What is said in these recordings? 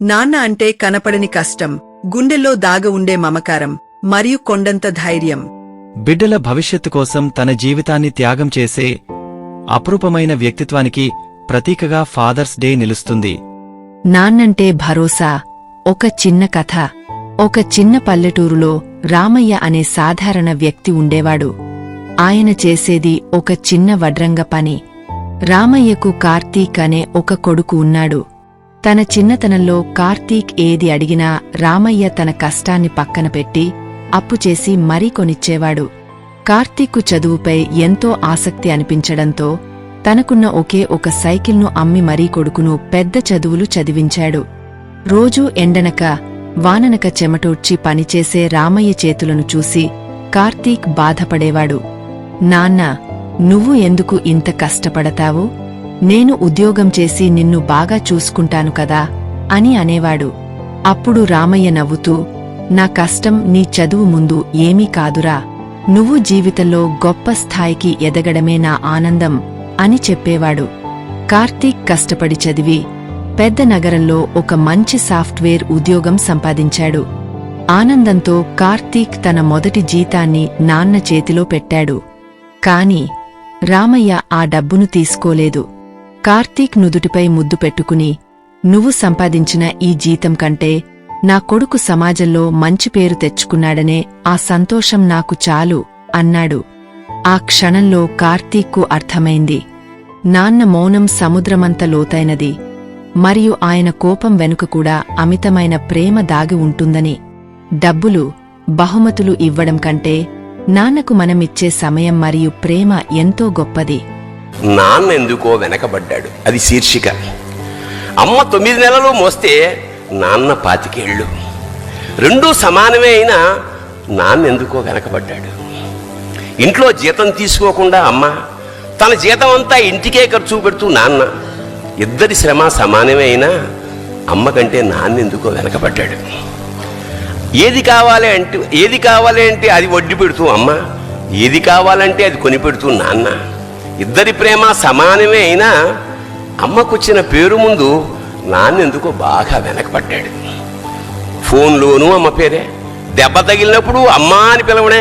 నాన్న అంటే కనపడని కష్టం, గుండెల్లో దాగ ఉండే మమకారం మరియు కొండంత ధైర్యం. బిడ్డల భవిష్యత్తు కోసం తన జీవితాన్ని త్యాగం చేసే అపురూపమైన వ్యక్తిత్వానికి ప్రతీకగా ఫాదర్స్ డే నిలుస్తుంది. నాన్నంటే భరోసా. ఒక చిన్న కథ. ఒక చిన్న పల్లెటూరులో రామయ్య అనే సాధారణ వ్యక్తి ఉండేవాడు. ఆయన చేసేది ఒక చిన్న వడ్రంగ పని. రామయ్యకు కార్తీక్ అనే ఒక కొడుకు ఉన్నాడు. తన చిన్నతనంలో కార్తీక్ ఏది అడిగినా రామయ్య తన కష్టాన్ని పక్కన పెట్టి అప్పుచేసి మరీ కొనిచ్చేవాడు. కార్తీక్కు చదువుపై ఎంతో ఆసక్తి అనిపించడంతో తనకున్న ఒకే ఒక సైకిల్ను అమ్మి మరీ కొడుకును పెద్ద చదువులు చదివించాడు. రోజూ ఎండనక వాననక చెమటూడ్చి పనిచేసే రామయ్య చేతులను చూసి కార్తీక్ బాధపడేవాడు. నాన్నా, నువ్వు ఎందుకు ఇంత కష్టపడతావు? నేను ఉద్యోగం చేసి నిన్ను బాగా చూసుకుంటాను కదా అని అనేవాడు. అప్పుడు రామయ్య నవ్వుతూ, నా కష్టం నీ చదువు ముందు ఏమీ కాదురా, నువ్వు జీవితంలో గొప్ప స్థాయికి ఎదగడమే నా ఆనందం అని చెప్పేవాడు. కార్తీక్ కష్టపడి చదివి పెద్ద నగరంలో ఒక మంచి సాఫ్ట్వేర్ ఉద్యోగం సంపాదించాడు. ఆనందంతో కార్తీక్ తన మొదటి జీతాన్ని నాన్న చేతిలో పెట్టాడు. కాని రామయ్య ఆ డబ్బును తీసుకోలేదు. కార్తీక్ నుదుటిపై ముద్దు పెట్టుకుని, నువ్వు సంపాదించిన ఈ జీతం కంటే నా కొడుకు సమాజంలో మంచి పేరు తెచ్చుకున్నాడనే ఆ సంతోషం నాకు చాలు అన్నాడు. ఆ క్షణంలో కార్తీక్కు అర్థమైంది, నాన్న మౌనం సముద్రమంత లోతైనది, మరియు ఆయన కోపం వెనుక కూడా అమితమైన ప్రేమ దాగి ఉంటుందని. డబ్బులు, బహుమతులు ఇవ్వడం కంటే నాన్నకు మనమిచ్చే సమయం మరియు ప్రేమ ఎంతో గొప్పది. నాన్న ఎందుకో వెనకబడ్డాడు, అది శీర్షిక. అమ్మ 9 నెలలు మోస్తే నాన్న 25 ఏళ్ళు. రెండూ సమానమే అయినా నాన్నెందుకో వెనకబడ్డాడు. ఇంట్లో జీతం తీసుకోకుండా అమ్మ, తన జీతం అంతా ఇంటికే ఖర్చు పెడుతూ నాన్న, ఇద్దరి శ్రమ సమానమే అయినా అమ్మ కంటే నాన్నెందుకో వెనకబడ్డాడు. ఏది కావాలి అంటే అది వడ్డీ పెడుతూ అమ్మ, ఏది కావాలంటే అది కొనిపెడుతూ నాన్న, ఇద్దరి ప్రేమ సమానమే అయినా అమ్మకొచ్చిన పేరు ముందు నాన్నెందుకో బాగా వెనకబడ్డాడు. ఫోన్లోనూ అమ్మ పేరే, దెబ్బ తగిలినప్పుడు అమ్మా అని పిలవడే,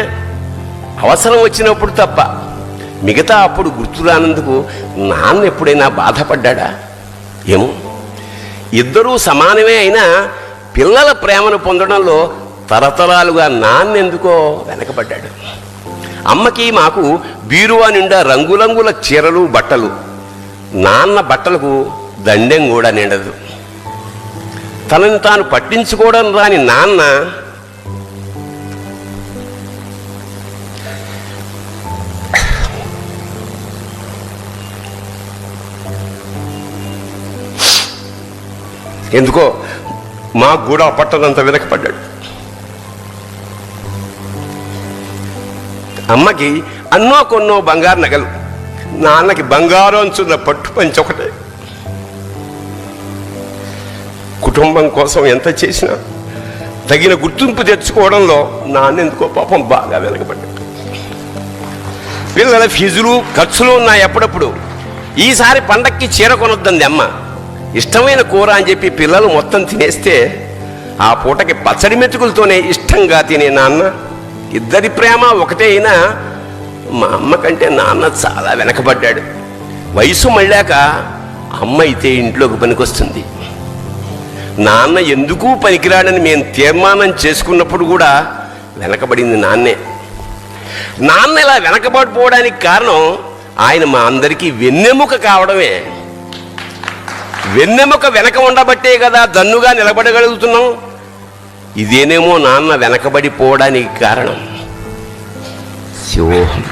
అవసరం వచ్చినప్పుడు తప్ప మిగతా అప్పుడు గుర్తురానందుకు నాన్న ఎప్పుడైనా బాధపడ్డా? ఏమో. ఇద్దరూ సమానమే అయినా పిల్లల ప్రేమను పొందడంలో తరతరాలుగా నాన్నెందుకో వెనకబడ్డాడు. అమ్మకి మాకు బీరువా నిండా రంగురంగుల చీరలు బట్టలు, నాన్న బట్టలకు దండెం కూడా నిండదు. తనని తాను పట్టించుకోవడం రాని నాన్న ఎందుకో మాకు కూడా పట్టనంత వెనకపడ్డాడు. అమ్మకి అన్నో కొన్నో బంగారు నగలు, నాన్నకి బంగారు అంచున్న పట్టు పంచి ఒకటే. కుటుంబం కోసం ఎంత చేసినా తగిన గుర్తింపు తెచ్చుకోవడంలో నాన్నెందుకో పాపం బాగా వెనకబడ్డాడు. పిల్లల ఫీజులు ఖర్చులు ఉన్నాయి అప్పుడప్పుడు. ఈసారి పండక్కి చీర కొనొద్దంది అమ్మ. ఇష్టమైన కూర అని చెప్పి పిల్లలు మొత్తం తినేస్తే ఆ పూటకి పచ్చడి మెతుకులతోనే ఇష్టంగా తినే నాన్న, ఇద్దరి ప్రేమ ఒకటే అయినా మా అమ్మ కంటే నాన్న చాలా వెనకబడ్డాడు. వయసు మళ్ళాక అమ్మ అయితే ఇంట్లోకి పనికొస్తుంది. నాన్న ఎందుకు పనికిరాడని మేము తీర్మానం చేసుకున్నప్పుడు కూడా వెనకబడింది నాన్నే. నాన్న ఇలా వెనకబడిపోవడానికి కారణం ఆయన మా అందరికీ వెన్నెముక కావడమే. వెన్నెముక వెనక ఉండబట్టే కదా దన్నుగా నిలబడగలుగుతున్నాం. ఇదేనేమో నాన్న వెనకబడిపోవడానికి కారణం. శివోహం.